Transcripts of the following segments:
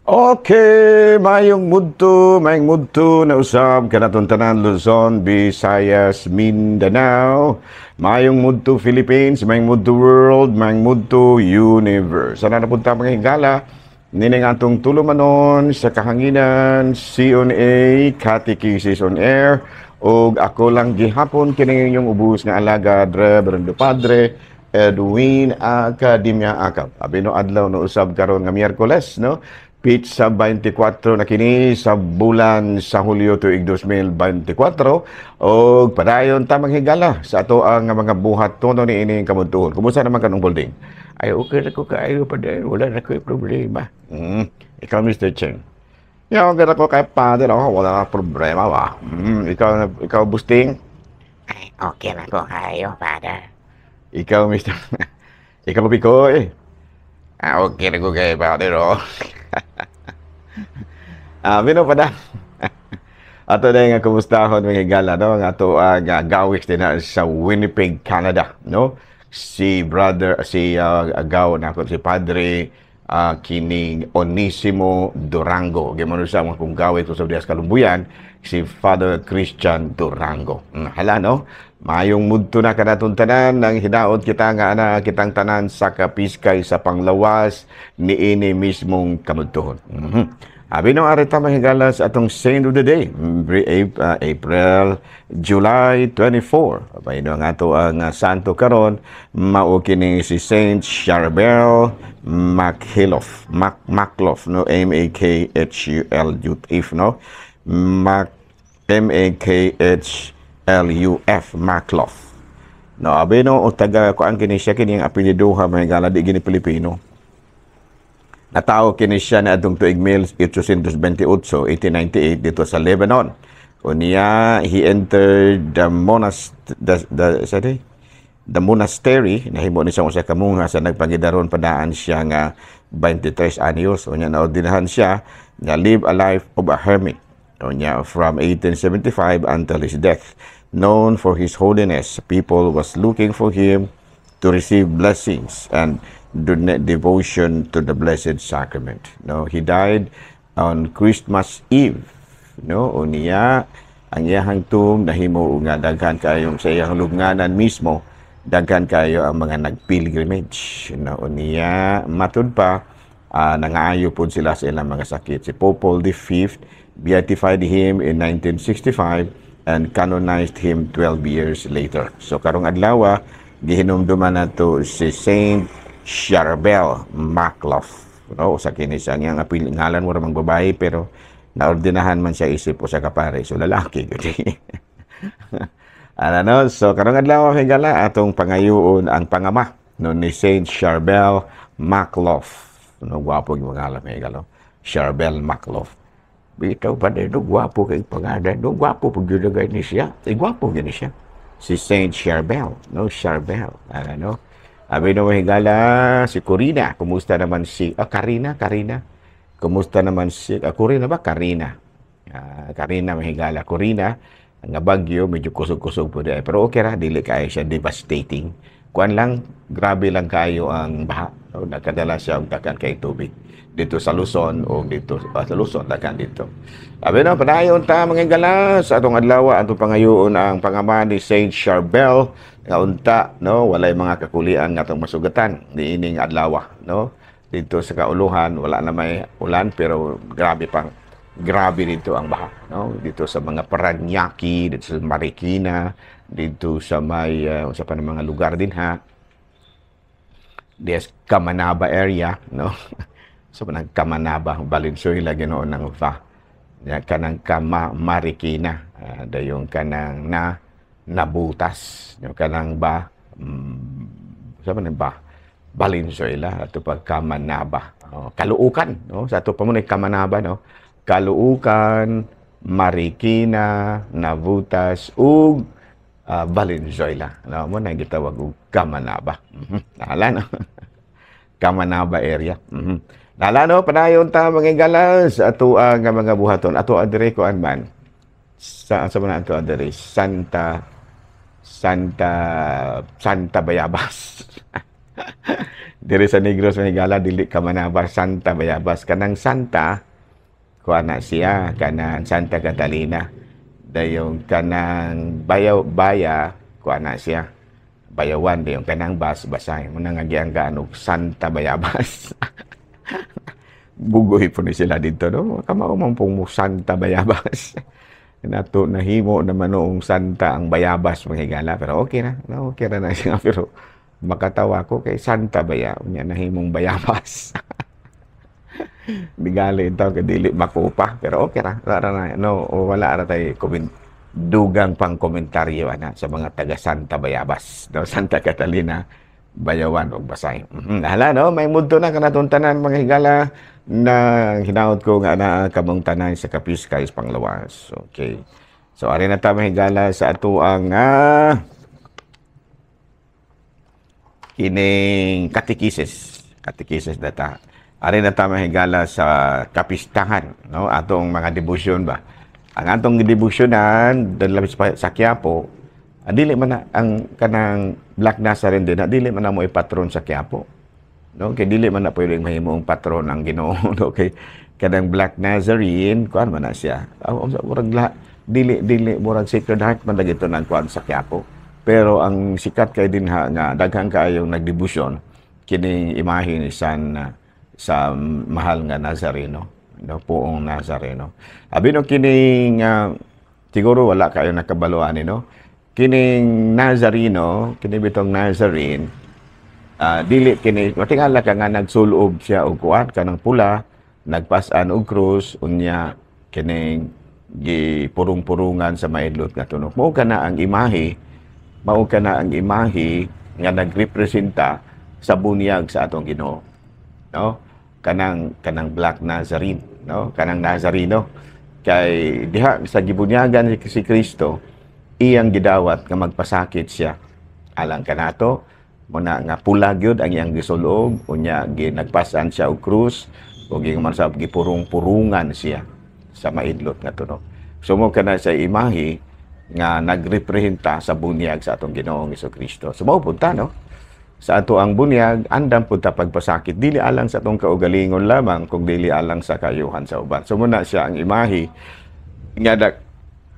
Okay, mayong mudto na usab kanatong tanan Luzon, Visayas, Mindanao. Mayong mudto Philippines, mayong mudto world, mayong mudto universe. Sana napunta mga higala, nining atong tulumanon sa kahanginan, C&A, Catechesis on Air, o ako lang gihapon kini inyong ubus nga alagad, Reverendo Padre Edwin Academia Akap. Abino adlaw no usab karon nga Miyerkules, no? Pizza 24 na kini sa bulan sa Hulyo tuig 2024 o padayon tamang higala sa ato ang mga buhat tono ni ining kamuntuhon. Kumusta naman kanong building? Ay okay na ko kaayo pa din, wala na ko problema. Ikaw Mr. Cheng. Okay na ko kay Padre, wala na problema ba? Ikaw Busting? Ay, okay na ko kayo, Father. Ikaw Mr. Ikaw Pikoy? Okay na ko kay Padre, Bino pa da. Ato na nga kumustahon mga higala, no? Nga ato ang gawis din na sa Winnipeg, Canada, no? Si agaw na ako, si Padre kining Onisimo Durango. Gimano sa mga kung gawin ko sa Dias Kalumbuyan, si Father Christian Durango. Hala, no? Mayong mudto na kanatong tanan nang hinaot kita nga kitang tanan sa kapiskay sa panglawas ni ini mismong kamudtuhon. Abi no arita mahigala sa atong Saint of the Day, April, July 24. Abay no nga to ang santo karon mao kini si Saint Charbel Macluf, no, Makhuluf, no, Makluf, Macluf. No, abi no o taga ko ang kini siya kini ang apelyiduha mahigala di gini Pilipino. Natao kini siya na adtong tuig 1828, 1898 dito sa Lebanon. Unya he entered the monastery nahimo ni siya usa ka monha sa nagpagidaron padaan siya nga 23 anyos. Unya naordinahan siya nga live a life of a hermit. Unya from 1875 until his death. Known for his holiness, people was looking for him to receive blessings and devotion to the Blessed Sacrament. No, he died on Christmas Eve. No, unya ang iyang tomb nahimo nga daghan kayo sa iyang lubnganan mismo, daghan kayo ang mga nagpilgrimage. No, unya matud pa nangaayo pud sila sa ilang mga sakit. Si Pope Paul V beatified him in 1965 and canonized him 12 years later. So karong adlaw gihinumduman nato si Saint Charbel Macluf. No, sa kini siya ang ngalan mo ramang babae pero naordinahan man siya isip o sa kapare. So lalaki gudi. No? So karong adlaw higala atong pangayoon ang pangama no ni Saint Charbel Macluf. No, gwapo yung pangalan higala. Charbel Macluf. Bitaw pa din, no, gwapo kay pangalan. No, gwapo pag yunagay ni siya. Gwapo gini siya. Si Saint Charbel. No, Charbel. No? Abi no higala si Corina, kumusta naman si Karina. Kumusta naman si Corina ba? Karina mahigala. Corina nga bagyo medyo kusog-kusog po di. Pero okay ra, dili kayo siya devastating. Kuan lang, grabe lang kayo ang baha. No? Nagkadala siya og dakan kay tubig dito sa Luzon o dito sa Luzon dakan dito. Abi no padayon ta mga higala sa atong adlaw atong pangayoon ang pangama ni Saint Charbel nga unta, no, walay mga kakulian nga atong masugatan ni ining adlaw, no, dito sa kauluhan wala na may ulan pero grabe dito ang baha, no, dito sa mga Paranaque, dito sa Marikina, dito sa may sa mga lugar din des Kamanaba area, no. So panang Kamanaba Valenzuela ginoon ng kanang Marikina, dayong kanang nabutas yung kanang Valenzuela ato pag Kamanaba, Kaluukan, no, sa ato pa mo Kamanaba, no, Kaluukan, Marikina, Nabutas ug Valenzuela, no, mo na gitawag og Kamanaba. Nala, no. Kamanaba area. Nala, no, padayon ta mga galas ato ang mga buhaton ato adire ko man sa man ato adire Santa Bayabas. Diri sa Negros mga higala dili ka manabas Santa Bayabas kanang Santa kuha na siya kanang Santa Catalina. Dayong kanang baya kuha na siya. Bayawan dayong kanang basay mo nang agianggaan og Santa Bayabas. Bugoy po ni sila dito, no? Kamao man pong Santa Bayabas. Nato nahimo naman noong Santa ang Bayabas mga higala, pero okay na. No, okay na siya, pero makatawa ko kay Santa Baya, unya nahimong Bayabas. Bigali ito, kadili makupa, pero okay na. No, wala ra tay dugang pang komentaryo ana sa mga taga Santa Bayabas, no? Santa Catalina, Bayawan o Basay. Hala, no? May mundo na kanatong tanan mga higala na hinaot ko nga na kamong tanan sa Kapiskay Panglawas. Okay. So, ari na ta mga higala sa ato ang kining katekisis data. Ari na ta mga higala sa kapistahan, no? Atong mga debosyon ba. Ang atong debosyonan dala sa Quiapo, dili man na ang kanang Black Nazarene din, dili man na mo ipatron sa Quiapo. No, kay dili man na pwedeng mahimong patron ang Ginoo. Okay, kanang Black Nazarene, kuan man na siya. Murag dili murag Sacred Heart man dagito nang kuan sa Quiapo. Pero ang sikat kay dinha nga daghang kaayo nagdebosyon kining imahe ni sa mahal nga Nazareno, no, Poong Nazareno. Abi no kining siguro wala kayo nakabaluan no. Kining Nazareno, kini bitong Nazarene, dili kini matingala ka nga nagsulob siya og kuan kanang pula, nagpas-an og krus unya kining gipurong-purungan sa maidlot nga tunok. Mao kana ang imahe nga nagrepresenta sa bunyag sa atong Ginoo. No? Kanang Black Nazarene, no? Kanang Nazareno kay diha sa gibunyagan si Kristo iyang gidawat nga magpasakit siya alang kanato muna nga pula gyud ang iyang gisulog unya nagpasan siya og krus ug gimansab gipurong-purungan siya sa maidlot nga tunok. Sumo kana sa imahe nga nagrepresenta sa bunyag sa atong Ginoong Hesukristo. Sumo punta no sa ato ang bunyag andam pud ta pagpasakit dili alang sa atong kaugalingon lamang kung dili alang sa kayuhan sa uban. Sumo na siya ang imahe nga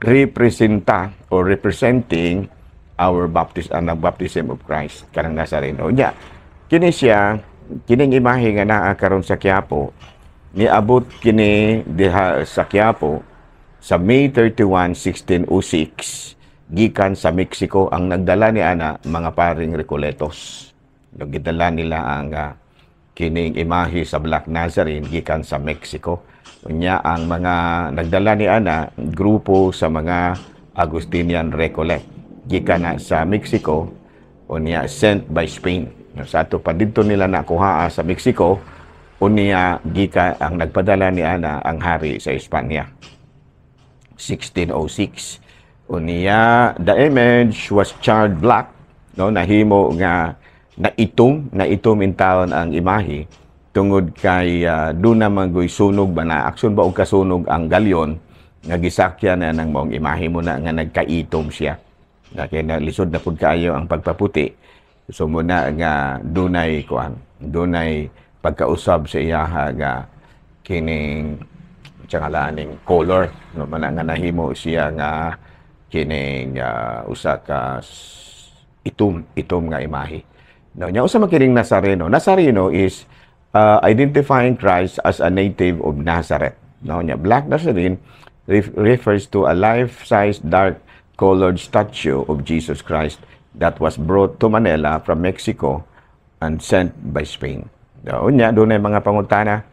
representa or representing our baptism of Christ kanang Nazareno. Nya kini siya kining imahe nga naa karon sa Quiapo niabot kini diha sa Quiapo sa May 31, 1606 gikan sa Mexico. Ang nagdala ni ana mga paring Recoletos. Nagdala nila ang kining imahe sa Black Nazarene gikan sa Mexico. Unya ang mga nagdala ni ana grupo sa mga Agustinian Recollect gikan na sa Mexico unya sent by Spain. Sa ato pa dito nila nakuha sa Mexico unya gikan ang nagpadala ni ana ang hari sa Espanya 1606. Unya the image was charred black, no, nahimo nga naitom in taon ang imahe tungod kay doon naman goy sunog ba na aksyon ba og kasunog ang galyon nga gisakyan na ng maong imahe mo na nga nagkaitom siya. Kaya lisod na pud kaayo ang pagpaputi. So muna nga dunay pagkausab sa iyaha nga kining tiyangalaning color, no, man nga nahimo siya nga kining usa ka itom nga imahe. No, nya usa man kining Nazareno. Nazareno is identifying Christ as a native of Nazareth. No, nya Black Nazarene refers to a life-size dark-colored statue of Jesus Christ that was brought to Manila from Mexico and sent by Spain. No, nya dunay mga pangutana,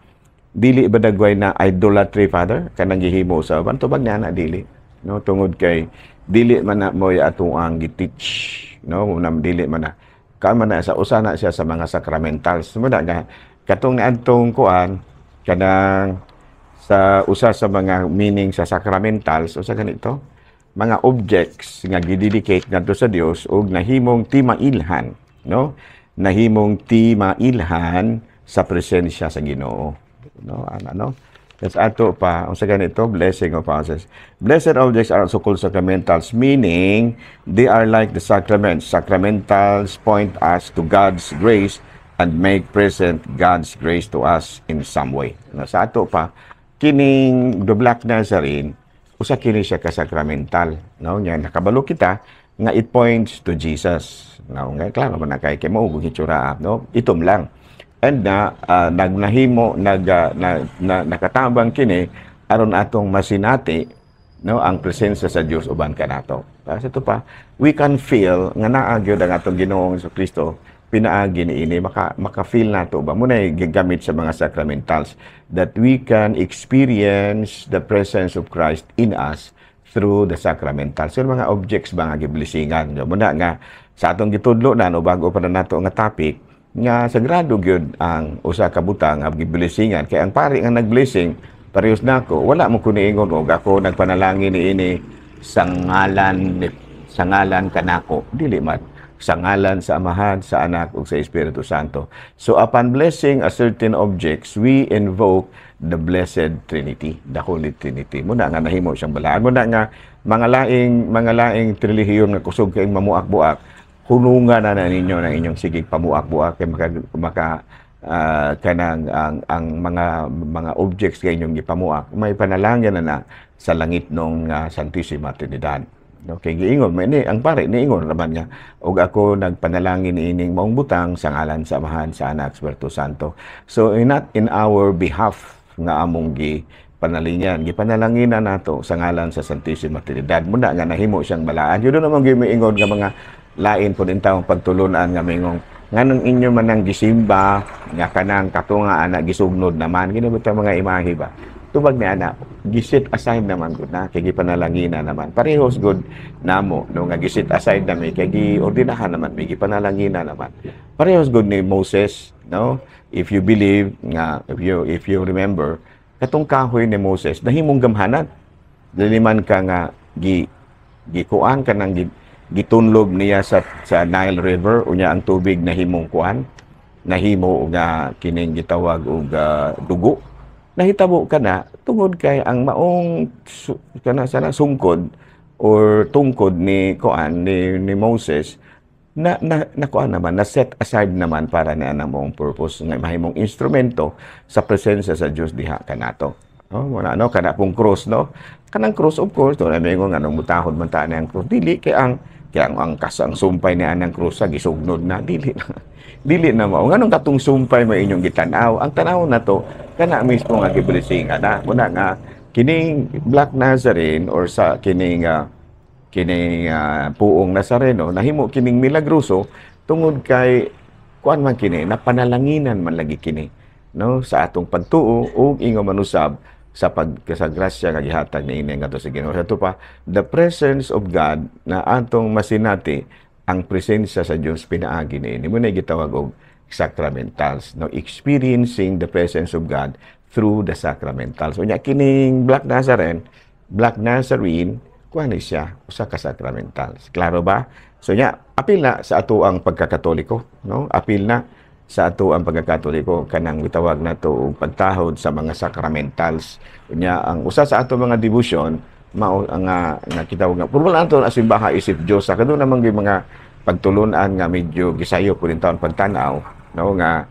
dili ba dagway na idolatry, Father, kanang gihimo sa uban? Tubag na dili. No, tungod kay dili man na mo ato ang giteach, no, dili man na kama na sa usa na siya sa mga sacramentals. Sumada nga katong niadtong kuan kanang sa usa sa mga meaning sa sacramentals usa ganito mga objects nga gidedicate ngadto sa Dios ug nahimong timailhan, no, nahimong timailhan sa presensya sa Ginoo, no, ano. That's ato pa unsa ganito blessing of houses. Blessed objects are also called sacramentals, meaning they are like the sacraments. Sacramentals point us to God's grace and make present God's grace to us in some way. Sa ato pa, kining the Black Nazarene, usa kini siya ka-sacramental. No? Nya, nakabalo kita nga it points to Jesus. No? Nga, klaro man na kay maugong hitsura. No? Itom lang. And nakatabang kini aron atong masinati, no, ang presensya sa Dios uban kanato. Sa ito pa, we can feel nga naa gyud ang atong Ginoong Kristo pinaagi niini maka-feel nato ba muna gigamit sa mga sacramentals that we can experience the presence of Christ in us through the sacramentals. So mga objects ba nga giblisingan. Muna nga sa atong gitudlo na no bago pa na nato nga topic nga sagrado gyud ang usa ka butang nga giblisingan kay ang pari nga nagblessing parehas nako wala mo kuniingon og ako nagpanalangin niini sa ngalan kanako dili man sa ngalan sa Amahan, sa Anak, ug sa Espiritu Santo. So upon blessing a certain objects, we invoke the Blessed Trinity, the Holy Trinity. Muna nga nahimo siyang balaan. Muna nga mga laing relihiyon nga kusog kay mamuak-buak, hunungan na ninyo ng inyong sigig pamuak-buak kay kanang ang mga objects kay inyong gipamuak. May panalangin na sa langit ng Santissima Trinidad. Okay, giingon may ni ang pare niingon naman nga og ako nagpanalangin niining maong butang sa ngalan sa Amahan, sa Anak, Espiritu Santo. So not in our behalf nga among panalingan gipanalangina nato sa ngalan sa Santissima Trinidad. Muna nga nahimo siyang balaan. Yun naman gimiingon nga mga lain po din taong pagtulunan nga mingong nganong inyo man ang gisimba nga kanang katunga ana gisugnod naman kini mga imahe ba. Tubag ni ana gisit aside naman gud na kay gipanalangina naman parehos good namo no nga gisit aside na may kay giordinahan naman may gipanalangina naman parehos good ni Moses no if you believe nga if you remember katong kahoy ni Moses nahimong gamhanan dili man ka nga gikuan ka nang gitunlog niya sa Nile River unya ang tubig nahimong kuan nahimo nga kining gitawag og dugo nahitabo ka na tungod kay ang maong sana sungkod or tungkod ni kuan ni Moses na kuan naman na set aside naman para ni anang mong purpose nga mahimong instrumento sa presensya sa Dios diha kanato. Wala no kana pong cross no. Kanang cross of course do na mingon nga nang mutahod man ta ang cross dili kay ang kasang sumpay ni anang cross sa gisugnod na dili na mao nganong katong sumpay mo inyong gitanaw ang tanaw na to kana mismo nga giblisingan na muna nga kining Black Nazarene or sa kining puong Nazareno nahimo kining milagroso tungod kay kuan man kini napanalanginan man lagi kini no sa atong pagtuo ug ingon manusab sa pagkasagrasya nga gihatag niini ngadto sa Ginoo. Sa pa the presence of God na atong masinati ang presensya sa Dios pinaagi niini mo na gitawag og sacramentals no experiencing the presence of God through the sacramentals. Unya kining Black Nazarene kuan siya usa ka sacramentals. Klaro ba? So nya apil na sa ato ang pagkakatoliko no apil na sa ato ang pagkakatoliko kanang gitawag nato og pagtahod sa mga sacramentals. Unya ang usa sa ato mga devotion mao nga kitawag nga puro lang ato na simbaha isip Dios sa kadto namang mga pagtulunan nga medyo gisayo po rin taon pagtanaw no nga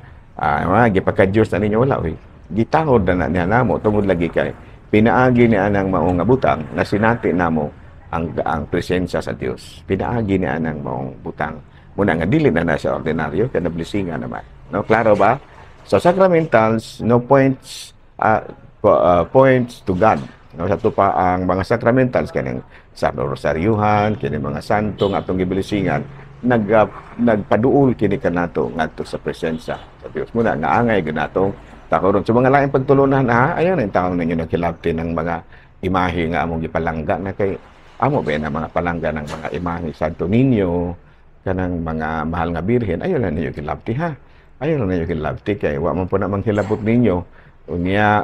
gipaka Dios na ninyo wala gitahod na niya namo tungod lagi kay pinaagi ni anang maong butang na sinati namo ang presensya sa Dios pinaagi ni anang maong butang muna nga dili na sa ordinaryo kay nablisingan naman no klaro ba so sacramentals no points to God no sa pa ang mga sacramentals kanang sa rosaryuhan kini mga santo nga atong giblisingan nagpaduol kini kanato ngadto sa presensya sa Dios muna nga angay ganatong takoron sa mga laing pagtulunan ayon ang taong ninyo nagkilabti ng mga imahe nga among gipalangga na kay amo ba na mga palangga ng mga imahe Santo Niño kanang mga mahal nga birhen ayon na ninyo kilabti ayon na ninyo kilabti kay wa man po na manghilabot ninyo unya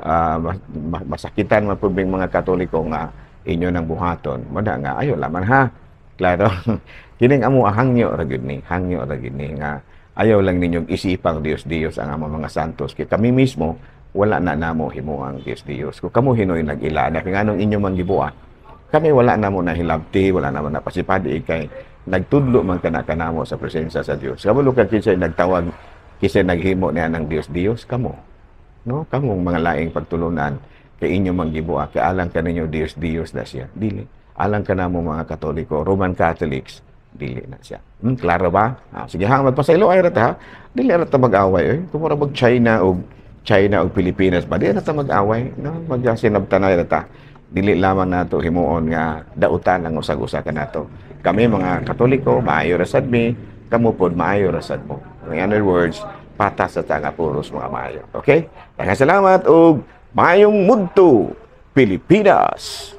masakitan man po mga Katoliko nga inyo nang buhaton mada nga ayon laman klaro kining amo hangyo ra gyud ni nga ayaw lang ninyong isipang Dios ang among mga santos kay kami mismo wala na namo himuang Dios kung kamo hinoy nag-ila na kay nganong inyo man gibuhat kami wala namo na hilabti wala namo na pasipadi kay nagtudlo man kanamo sa presensya sa Dios kabalo ka kinsay nagtawag Kasi naghimo niya ng Dios kamo. No? Kamong mga laing pagtulunan kay inyo manggibuak kay alang ka ninyo Dios na siya. Dili. Alang ka namo mga Katoliko, Roman Catholics, dili na siya. Klaro ba? Sige ha, magpasaylo ay rata ha. Dili rata mag-away. Kumura mag China o Pilipinas ba? Dili rata mag-away. No? Magsinabtanay rata. Dili lamang nato himuon nga dautan ang usag-usa ka nato. Kami mga Katoliko, maayo rasad mi, kamo pod maayo rasad mo. In other words, patas sa tanga puros mga maayo. Okay? Daghang salamat ug maayong mudto Pilipinas.